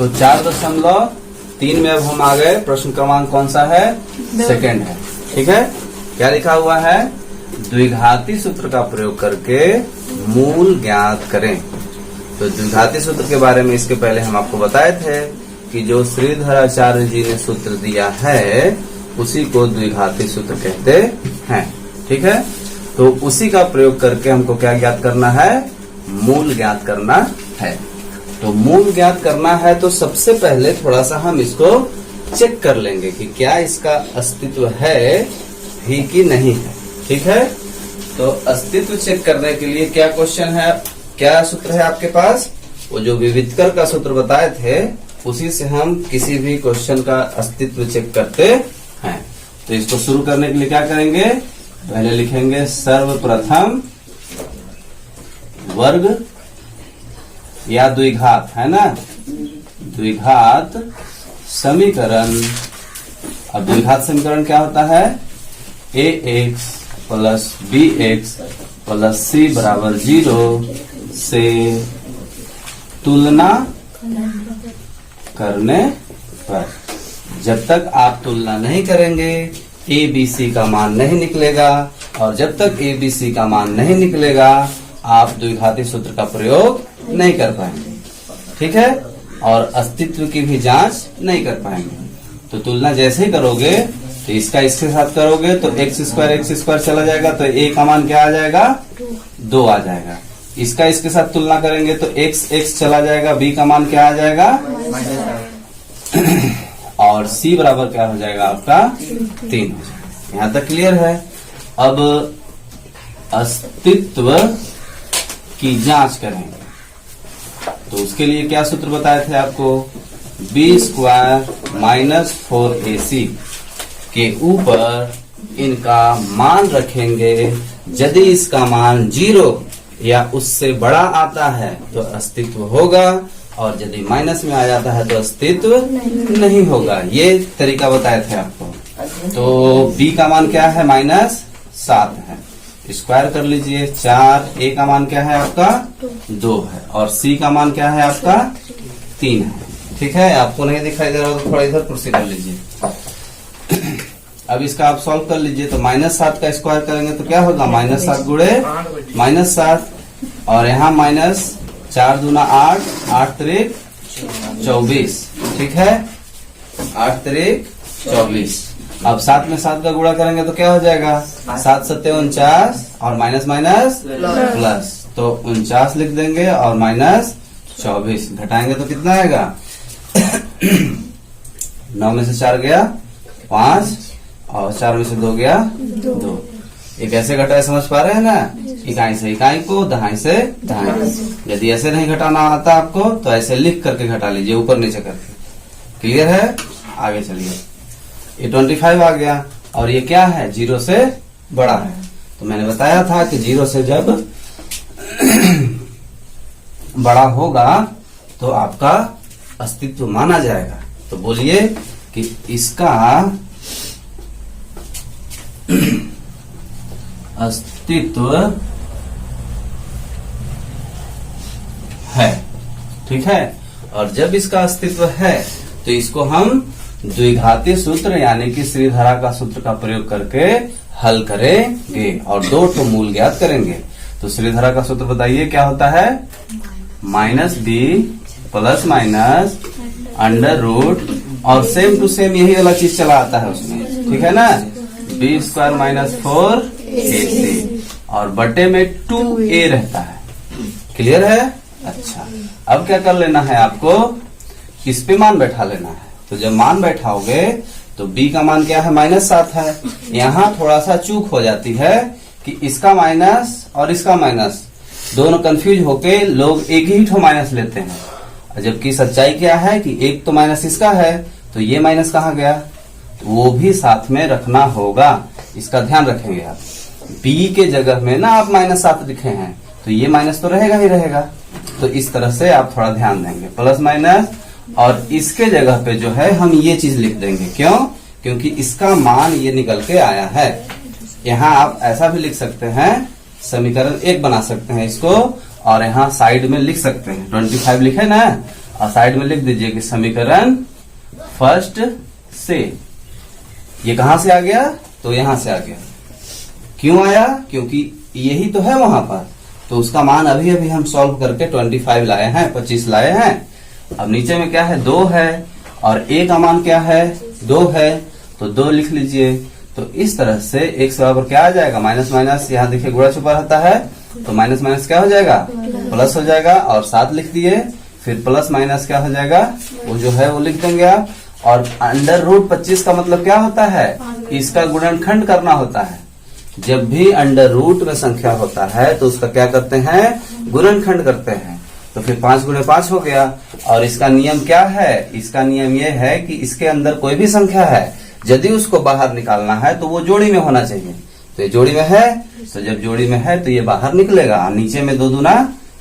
तो 4.3 में अब हम आ गए। प्रश्न क्रमांक कौन सा है? सेकंड है। ठीक है, क्या लिखा हुआ है? द्विघाती सूत्र का प्रयोग करके मूल ज्ञात करें। तो द्विघाती सूत्र के बारे में इसके पहले हम आपको बताए थे कि जो श्रीधराचार्य जी ने सूत्र दिया है उसी को द्विघाती सूत्र कहते हैं। ठीक है, तो उसी का प्रयोग करके हमको क्या ज्ञात करना है? मूल ज्ञात करना है। तो मूल ज्ञात करना है तो सबसे पहले थोड़ा सा हम इसको चेक कर लेंगे कि क्या इसका अस्तित्व है भी कि नहीं है। ठीक है, तो अस्तित्व चेक करने के लिए क्या क्वेश्चन है, क्या सूत्र है आपके पास? वो जो विविधकर का सूत्र बताए थे उसी से हम किसी भी क्वेश्चन का अस्तित्व चेक करते हैं। तो इसको शुरू करने के लिए क्या करेंगे? पहले लिखेंगे सर्वप्रथम वर्ग या द्विघात, है ना, द्विघात समीकरण। अब द्विघात समीकरण क्या होता है? ax plus bx plus c बराबर 0 से तुलना करने पर, जब तक आप तुलना नहीं करेंगे a b c का मान नहीं निकलेगा, और जब तक a b c का मान नहीं निकलेगा आप द्विघाती सूत्र का प्रयोग नहीं कर पाएंगे। ठीक है, और अस्तित्व की भी जांच नहीं कर पाएंगे। तो तुलना जैसे ही करोगे तो इसका इसके साथ करोगे तो x स्क्वायर चला जाएगा, तो a का मान क्या आ जाएगा? 2 आ जाएगा। इसका इसके साथ तुलना करेंगे तो x चला जाएगा, b का मान क्या आ जाएगा? और c बराबर क्या हो जाएगा आपका? 3 हो जाएगा। यहाँ तक क्लियर है। अब अस्तित्व की जांच करेंगे तो उसके लिए क्या सूत्र बताए थे आपको? b स्क्वायर माइनस 4ac के ऊपर इनका मान रखेंगे। यदि इसका मान 0 या उससे बड़ा आता है तो अस्तित्व होगा, और यदि माइनस में आ जाता है तो अस्तित्व नहीं होगा। ये तरीका बताए थे आपको। तो b का मान क्या है? -7 है। स्क्वायर कर लीजिए 4, a का मान क्या है आपका? 2 है, और c का मान क्या है आपका? 3 है। ठीक है, आपको नहीं दिखाई दे रहा तो थोड़ा इधर कुर्सी कर लीजिए। अब इसका आप सॉल्व कर लीजिए तो -7 का स्क्वायर करेंगे तो क्या होगा? -7 गुणे -7, और यहाँ -4 दूना 8, 8 त्रिक 24। ठीक है, 8 त्रिक 24। अब 7 में 7 का गुणा करेंगे तो क्या हो जाएगा? 7 7 49, और माइनस माइनस प्लस, तो 49 लिख देंगे और -24 घटाएंगे तो कितना आएगा? 9 में से 4 गया 5, और 4 में से 2 गया 2। ये कैसे घटा है समझ पा रहे हैं ना? इकाई से इकाई को, दहाई से दहाई। यदि ऐसे नहीं घटाना आता आपको तो ऐसे लिख करके घटा लीजिए, ऊपर नीचे करके। क्लियर है? आगे चलिए। ये 25 आ गया, और ये क्या है? 0 से बड़ा है। तो मैंने बताया था कि 0 से जब बड़ा होगा तो आपका अस्तित्व माना जाएगा। तो बोलिए कि इसका अस्तित्व है। ठीक है, और जब इसका अस्तित्व है तो इसको हम द्विघाती सूत्र यानी कि श्रीधरा का सूत्र का प्रयोग करके हल करेंगे और 2 मूल ज्ञात करेंगे। तो श्रीधरा का सूत्र बताइए क्या होता है? -b plus minus under root, और सेम टू सेम यही वाला चीज चला आता है उसमें। ठीक है ना? b स्क्वायर माइनस 4ac, और बटे में 2a रहता है। क्लियर है? अच्छा, अब क्या कर लेना है आपको? इस पे मान बैठा लेना है। तो जब मान बैठाओगे तो b का मान क्या है? -7 है। यहाँ थोड़ा सा चूक हो जाती है कि इसका माइनस और इसका माइनस दोनों कंफ्यूज होके लोग एक ही ठो माइनस लेते हैं, जबकि सच्चाई क्या है कि एक तो माइनस इसका है, तो ये माइनस कहाँ गया? तो वो भी साथ में रखना होगा। इसका ध्यान रखेंगे आप। b के जगह में ना आप -7 लिखे हैं तो ये माइनस तो रहेगा ही रहेगा। तो इस तरह से आप थोड़ा ध्यान देंगे, प्लस माइनस, और इसके जगह पे जो है हम ये चीज लिख देंगे। क्यों? क्योंकि इसका मान ये निकल के आया है। यहाँ आप ऐसा भी लिख सकते हैं, समीकरण 1 बना सकते हैं इसको, और यहाँ साइड में लिख सकते हैं 25 लिखे ना, और साइड में लिख दीजिए कि समीकरण फर्स्ट से। ये कहां से आ गया? तो यहां से आ गया। क्यों आया? क्योंकि यही तो है वहां पर, तो उसका मान अभी अभी हम सॉल्व करके 25 लाए हैं, 25 लाए हैं। अब नीचे में क्या है? 2 है, और a का मान क्या है? 2 है, तो 2 लिख लीजिए। तो इस तरह से x बराबर क्या आ जाएगा? माइनस माइनस, यहाँ देखिए गुणा छुपा रहता है, तो माइनस माइनस क्या हो जाएगा? प्लस हो जाएगा। और 7 लिख दिए, फिर प्लस माइनस क्या हो जाएगा? वो जो है वो लिख देंगे आप। और अंडर रूट 25 का मतलब क्या होता है? इसका गुणनखंड करना होता है। जब भी अंडर रूट में संख्या होता है तो उसका क्या करते हैं? गुणनखंड करते हैं। तो फिर 5 गुणे 5 हो गया। और इसका नियम क्या है? इसका नियम ये है कि इसके अंदर कोई भी संख्या है, यदि उसको बाहर निकालना है तो वो जोड़ी में होना चाहिए। तो ये जोड़ी में है, तो जब जोड़ी में है तो ये बाहर निकलेगा। नीचे में 2 दूना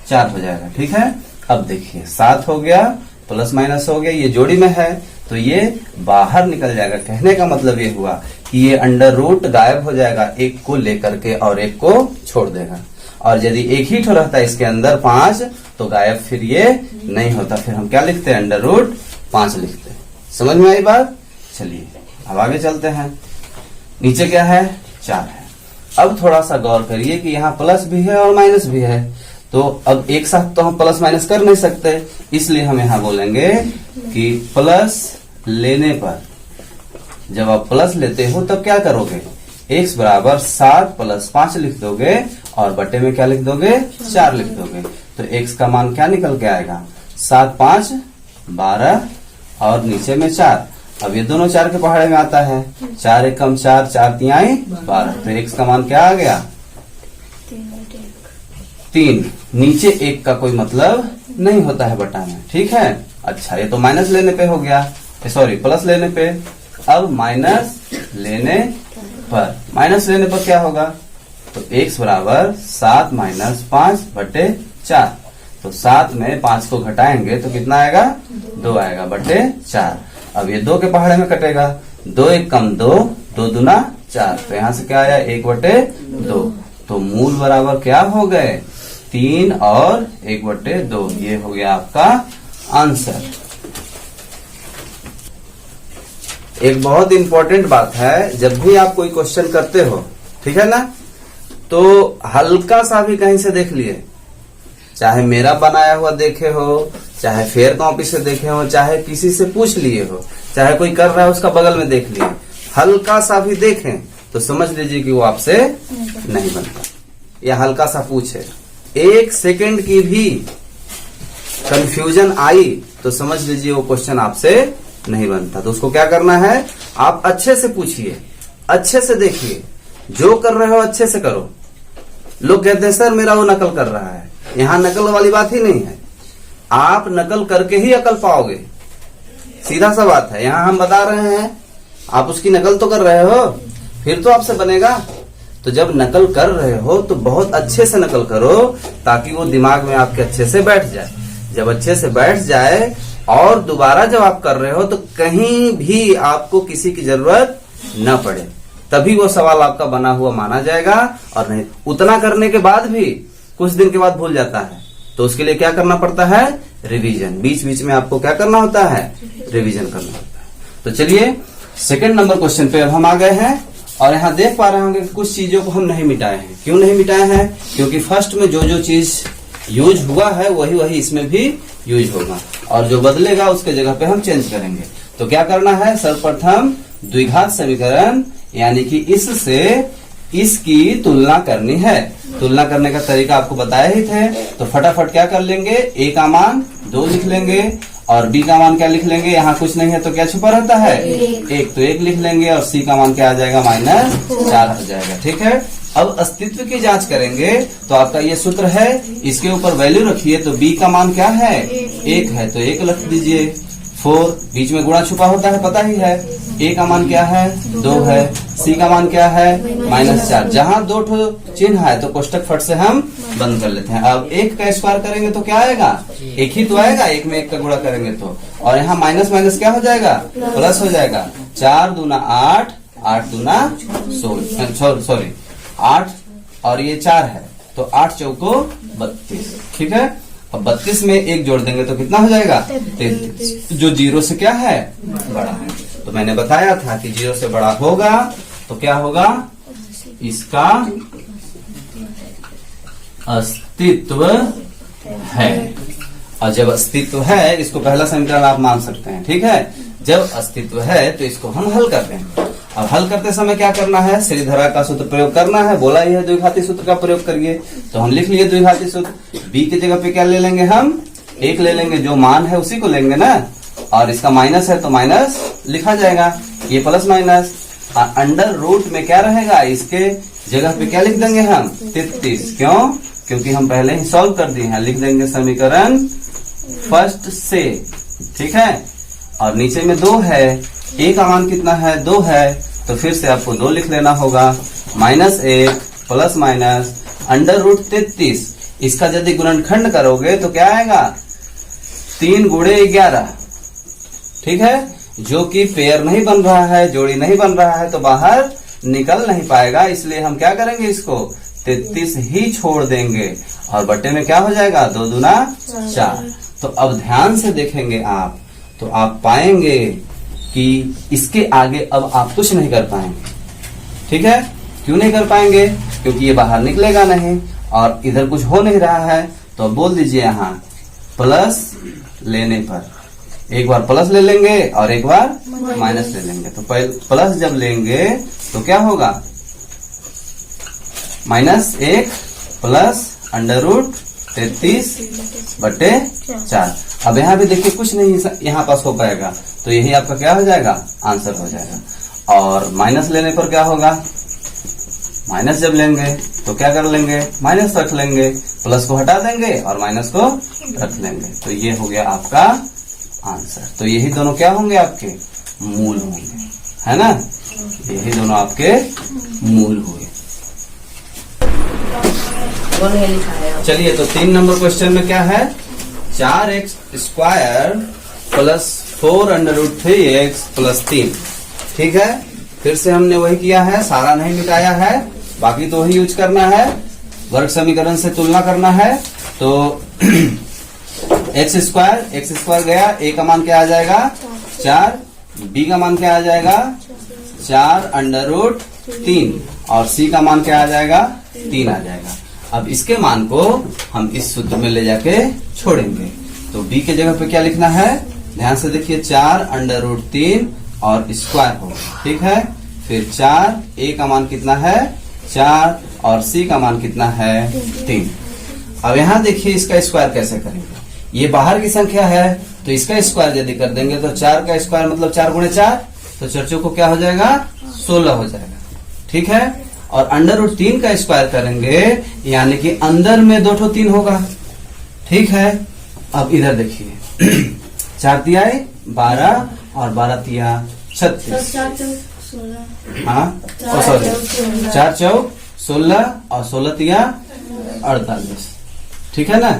4 हो जाएगा। ठीक है। अब देखिए 7 हो गया, प्लस माइनस हो गया, ये जोड़ी में है तो ये बाहर निकल जाएगा। कहने का मतलब ये हुआ कि ये अंडर रूट गायब हो जाएगा, एक को लेकर के और एक को छोड़ देगा। और यदि एक ही ठो रहता है इसके अंदर 5, तो गायब फिर ये नहीं होता। फिर हम क्या लिखते हैं? अंडर रूट 5 लिखते हैं। समझ में आई बात? चलिए अब आगे चलते हैं। नीचे क्या है? 4 है। अब थोड़ा सा गौर करिए कि यहाँ प्लस भी है और माइनस भी है, तो अब एक साथ तो हम प्लस माइनस कर नहीं सकते, इसलिए हम यहाँ बोलेंगे कि प्लस लेने पर, जब आप प्लस लेते हो तब क्या करोगे? x बराबर 7 प्लस 5 लिख दोगे और बटे में क्या लिख दोगे? 4 लिख दोगे। तो x का मान क्या निकल के आएगा? 7 5 12 और नीचे में 4। अब ये दोनों 4 के पहाड़े में आता है। 4 1 कम 4, 4 3 12। तो x का मान क्या आ गया? 3। नीचे 1 का कोई मतलब नहीं होता है बटा में। ठीक है। अच्छा, ये तो माइनस लेने पे हो गया, सॉरी प्लस लेने पे। अब माइनस लेने पर, माइनस लेने पर क्या होगा? तो x बराबर 7 माइनस 5 बटे 4। तो 7 में 5 को घटाएंगे तो कितना आएगा? 2 आएगा बटे 4। अब ये 2 के पहाड़े में कटेगा। 2 1 कम 2, 2 दूना 4। तो यहाँ से क्या आया? 1 बटे 2। तो मूल बराबर क्या हो गए? 3 और 1 बटे 2। ये हो गया आपका आंसर। एक बहुत इंपॉर्टेंट बात है, जब भी आप कोई क्वेश्चन करते हो, ठीक है ना, तो हल्का सा भी कहीं से देख लिए, चाहे मेरा बनाया हुआ देखे हो, चाहे फेयर कॉपी से देखे हो, चाहे किसी से पूछ लिए हो, चाहे कोई कर रहा है उसका बगल में देख लिए, हल्का सा भी देखें तो समझ लीजिए कि वो आपसे नहीं बनता। या हल्का सा पूछे, 1 सेकेंड की भी कंफ्यूजन आई तो समझ लीजिए वो क्वेश्चन आपसे नहीं बनता। तो उसको क्या करना है? आप अच्छे से पूछिए, अच्छे से देखिए, जो कर रहे हो अच्छे से करो। लोग कहते हैं सर मेरा वो नकल कर रहा है। यहाँ नकल वाली बात ही नहीं है, आप नकल करके ही अकल पाओगे। सीधा सा बात है। यहाँ हम बता रहे हैं, आप उसकी नकल तो कर रहे हो, फिर तो आपसे बनेगा। तो जब नकल कर रहे हो तो बहुत अच्छे से नकल करो, ताकि वो दिमाग में आपके अच्छे से बैठ जाए। जब अच्छे से बैठ जाए और दोबारा जब आप कर रहे हो तो कहीं भी आपको किसी की जरूरत न पड़े, तभी वो सवाल आपका बना हुआ माना जाएगा। और नहीं उतना करने के बाद भी कुछ दिन के बाद भूल जाता है, तो उसके लिए क्या करना पड़ता है? रिवीजन। बीच बीच में आपको क्या करना होता है? रिवीजन करना होता है। तो चलिए सेकंड नंबर क्वेश्चन पे अब हम आ गए हैं, और यहाँ देख पा रहे होंगे कि कुछ चीजों को हम नहीं मिटाए हैं। क्यों नहीं मिटाए हैं? क्योंकि फर्स्ट में जो जो चीज यूज हुआ है वही वही इसमें भी यूज होगा, और जो बदलेगा उसके जगह पे हम चेंज करेंगे। तो क्या करना है? सर्वप्रथम द्विघात समीकरण यानी कि इससे इसकी तुलना करनी है। तुलना करने का तरीका आपको बताए ही थे, तो फटाफट क्या कर लेंगे? a का मान 2 लिख लेंगे और b का मान क्या लिख लेंगे? यहाँ कुछ नहीं है तो क्या छुपा रहता है? 1, तो 1 लिख लेंगे और c का मान क्या आ जाएगा? -4 आ जाएगा। ठीक है। अब अस्तित्व की जांच करेंगे तो आपका ये सूत्र है, इसके ऊपर वैल्यू रखिए। तो b का मान क्या है? 1 है, तो 1 लिख दीजिए। 4 बीच में गुणा छुपा होता है, पता ही है। a का मान क्या है? 2 है। c का मान क्या है? -4। जहां 2 ठो चिन्ह है तो कोष्टक फट से हम बंद कर लेते हैं। अब 1 का स्क्वायर करेंगे तो क्या आएगा? 1 ही तो आएगा। 1 में 1 का गुणा करेंगे तो, और यहाँ माइनस माइनस क्या हो जाएगा? प्लस हो जाएगा। 4 दूना 8, 8 दूना 8 और ये 4 है, तो 8 चौको 32। ठीक है। अब 32 में 1 जोड़ देंगे तो कितना हो जाएगा 33, जो 0 से क्या है बड़ा है। तो मैंने बताया था कि 0 से बड़ा होगा तो क्या होगा, इसका अस्तित्व है। और जब अस्तित्व है, इसको पहला समीकरण आप मान सकते हैं, ठीक है। जब अस्तित्व है तो इसको हम हल करते हैं। अब हल करते समय क्या करना है, श्रीधरा का सूत्र प्रयोग करना है। बोला ही है द्विघाती सूत्र का प्रयोग करिए, तो हम लिख लिए द्विघाती सूत्र। b की जगह पे क्या ले लेंगे, हम 1 ले लेंगे, जो मान है उसी को लेंगे ना। और इसका माइनस है तो माइनस लिखा जाएगा, ये प्लस माइनस। अंडर रूट में क्या रहेगा, इसके जगह पे क्या लिख देंगे हम 33। क्यों, क्योंकि हम पहले ही सॉल्व कर दिए हैं। लिख देंगे समीकरण फर्स्ट से, ठीक है। और नीचे में 2 है, a का मान कितना है 2 है, तो फिर से आपको 2 लिख लेना होगा। -1 प्लस माइनस अंडर रूट 33, इसका यदि गुणनखंड करोगे तो क्या आएगा 3 गुणे 11, ठीक है। जो कि पेयर नहीं बन रहा है, जोड़ी नहीं बन रहा है, तो बाहर निकल नहीं पाएगा। इसलिए हम क्या करेंगे, इसको 33 ही छोड़ देंगे और बट्टे में क्या हो जाएगा 2 दूना 4। तो अब ध्यान से देखेंगे आप, तो आप पाएंगे कि इसके आगे अब आप कुछ नहीं कर पाएंगे, ठीक है। क्यों नहीं कर पाएंगे, क्योंकि ये बाहर निकलेगा नहीं और इधर कुछ हो नहीं रहा है। तो बोल दीजिए यहाँ प्लस लेने पर, एक बार प्लस ले लेंगे और एक बार माइनस ले लेंगे। तो प्लस जब लेंगे तो क्या होगा, -1 प्लस अंडर रूट 33 बटे 4। अब यहाँ भी देखिए कुछ नहीं यहाँ पास हो पाएगा, तो यही आपका क्या हो जाएगा, आंसर हो जाएगा। और माइनस लेने पर क्या होगा, माइनस जब लेंगे तो क्या कर लेंगे, माइनस रख लेंगे, प्लस को हटा देंगे और माइनस को रख लेंगे। तो ये हो गया आपका आंसर। तो यही दोनों क्या होंगे, आपके मूल होंगे, है ना। यही दोनों आपके मूल हुए। चलिए, तो 3 नंबर क्वेश्चन में क्या है, 4x square plus 4 under root 3x plus 3, ठीक है। फिर से हमने वही किया है, सारा नहीं मिटाया है, बाकी तो वही यूज करना है। वर्ग समीकरण से तुलना करना है। तो एक्स स्क्वायर गया, a का मान क्या आ जाएगा 4, b का मान क्या आ जाएगा 4 अंडर रूट 3 और c का मान क्या आ जाएगा 3 आ जाएगा। अब इसके मान को हम इस सूत्र में ले जाके छोड़ेंगे। तो b के जगह पे क्या लिखना है, ध्यान से देखिए, 4 अंडर रूट 3 और स्क्वायर होगा, ठीक है। फिर 4, a का मान कितना है 4 और c का मान कितना है 3। अब यहाँ देखिए इसका स्क्वायर कैसे करेंगे, ये बाहर की संख्या है तो इसका स्क्वायर यदि कर देंगे तो 4 का स्क्वायर मतलब 4 गुणे 4, तो 4 को क्या हो जाएगा 16 हो जाएगा, ठीक है। और अंडर रूट 3 का स्क्वायर करेंगे यानी कि अंदर में 2 3 होगा, ठीक है। अब इधर देखिए 4 तिया 12 और 12 तिया 36, हाँ सॉरी 4 चौक 16 और 16 तिया 48, ठीक है ना।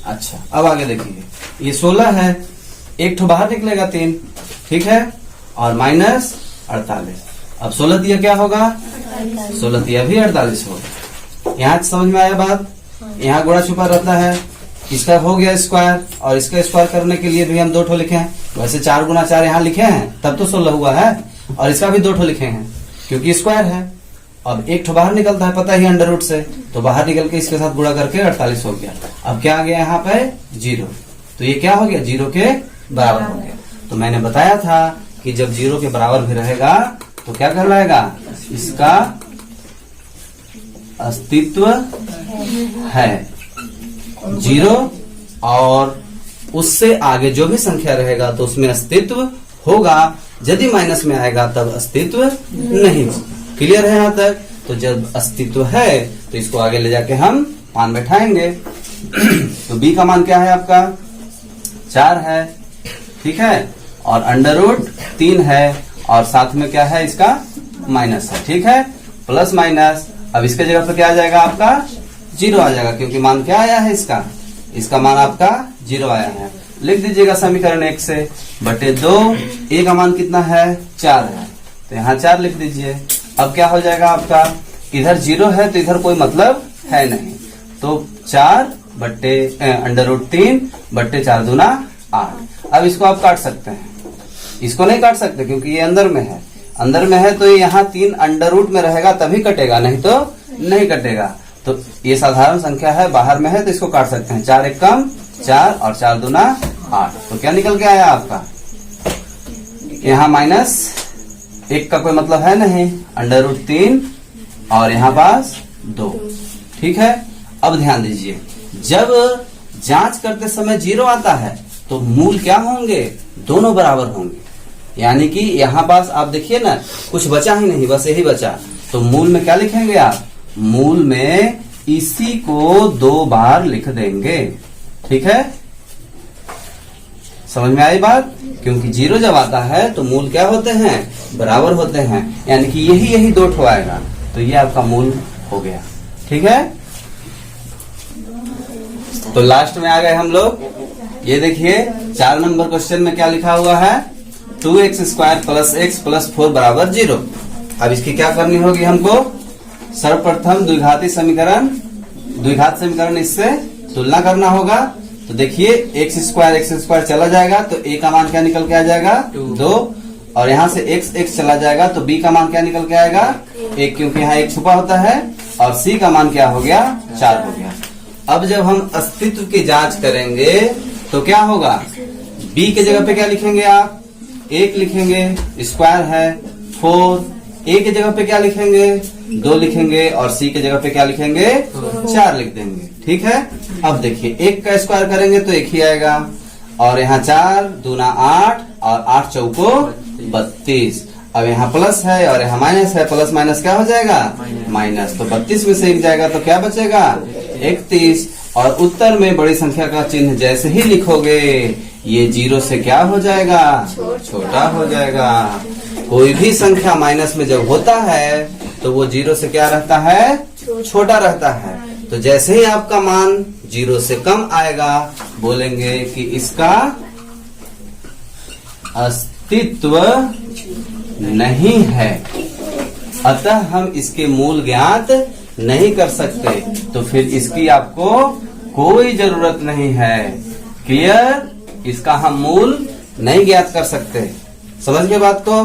अच्छा, अब आगे देखिए, ये 16 है, एक ठो बाहर निकलेगा 3, ठीक है, और -48। अब 16 तिया क्या होगा 16 तिया भी 48 होगा। यहाँ समझ में आया बात, यहाँ गुणा छुपा रहता है। इसका हो गया स्क्वायर और इसका स्क्वायर करने के लिए भी हम 2 ठो लिखे हैं। वैसे 4 गुना 4 यहाँ लिखे हैं तब तो 16 हुआ है, और इसका भी 2 ठो लिखे हैं क्योंकि स्क्वायर है। अब एक ठो बाहर निकलता है, पता ही अंडर रूट से, तो बाहर निकल के इसके साथ गुणा करके 48 हो गया। अब क्या आ गया यहाँ पे 0, तो ये क्या हो गया 0 के बराबर हो गया। तो मैंने बताया था कि जब 0 के बराबर भी रहेगा तो क्या कहलाएगा, इसका अस्तित्व है। 0 और उससे आगे जो भी संख्या रहेगा तो उसमें अस्तित्व होगा, यदि माइनस में आएगा तब अस्तित्व नहीं होगा। क्लियर है यहाँ तक। तो जब अस्तित्व है तो इसको आगे ले जाके हम मान बैठाएंगे। तो b का मान क्या है आपका 4 है, ठीक है, और अंडर रूट 3 है और साथ में क्या है इसका माइनस है, ठीक है, प्लस माइनस। अब इसके जगह पर क्या आ जाएगा आपका 0 आ जाएगा, क्योंकि मान क्या आया है इसका मान आपका 0 आया है। लिख दीजिएगा समीकरण 1 से बटे 2, a का मान कितना है 4 है, तो यहाँ 4 लिख दीजिए। अब क्या हो जाएगा आपका, इधर 0 है तो इधर कोई मतलब है नहीं, तो 4 बट्टे √3 बट्टे 4 दूना 8। अब इसको आप काट सकते हैं, इसको नहीं काट सकते क्योंकि ये अंदर में है, अंदर में है तो यहाँ 3 अंडर रूट में रहेगा तभी कटेगा, नहीं तो नहीं कटेगा। तो ये साधारण संख्या है, बाहर में है तो इसको काट सकते हैं। 4 एक कम 4 और 4 दूना 8। तो क्या निकल के आया आपका, यहाँ -1 का कोई मतलब है नहीं, √3 और यहाँ पास 2। ठीक है। अब ध्यान दीजिए, जब जांच करते समय 0 आता है तो मूल क्या होंगे, दोनों बराबर होंगे। यानी कि यहाँ पास आप देखिए ना, कुछ बचा ही नहीं, बस यही बचा। तो मूल में क्या लिखेंगे आप, मूल में इसी को 2 बार लिख देंगे। ठीक है, समझ में आई बात। क्योंकि 0 जब आता है तो मूल क्या होते हैं, बराबर होते हैं, यानी कि यही 2 ठो आएगा। तो ये आपका मूल हो गया। ठीक है, तो लास्ट में आ गए हम लोग। ये देखिए 4 नंबर क्वेश्चन में क्या लिखा हुआ है, 2x² + x + 4 = 0। अब इसकी क्या करनी होगी हमको, सर्वप्रथम द्विघात समीकरण इससे तुलना करना होगा। तो देखिए x² चला जाएगा तो a का मान क्या निकल के आ जाएगा, 2। और यहाँ से x चला जाएगा तो b का मान क्या निकल के आएगा, 1, क्योंकि यहाँ 1 छुपा होता है। और c का मान क्या हो गया, 4 हो गया। अब जब हम अस्तित्व की जांच करेंगे तो क्या होगा, b के जगह पे क्या लिखेंगे आप, 1 लिखेंगे, स्क्वायर है 4। a के जगह पे क्या लिखेंगे, 2 लिखेंगे, और c के जगह पे क्या लिखेंगे, 4 लिख देंगे। ठीक है। अब देखिए 1 का स्क्वायर करेंगे तो 1 ही आएगा, और यहाँ 4 दूना 8 और 8 चौको 32। अब यहाँ प्लस है और यहाँ माइनस है, प्लस माइनस क्या हो जाएगा, माइनस। तो 32 में से 1 जाएगा तो क्या बचेगा, 31। और उत्तर में बड़ी संख्या का चिन्ह जैसे ही लिखोगे ये 0 से क्या हो जाएगा, छोटा हो जाएगा। कोई भी संख्या माइनस में जब होता है तो वो 0 से क्या रहता है, छोटा रहता है। तो जैसे ही आपका मान 0 से कम आएगा, बोलेंगे कि इसका अस्तित्व नहीं है, अतः हम इसके मूल ज्ञात नहीं कर सकते। तो फिर इसकी आपको कोई जरूरत नहीं है। क्लियर, इसका हम मूल नहीं ज्ञात कर सकते। समझ गए बात को।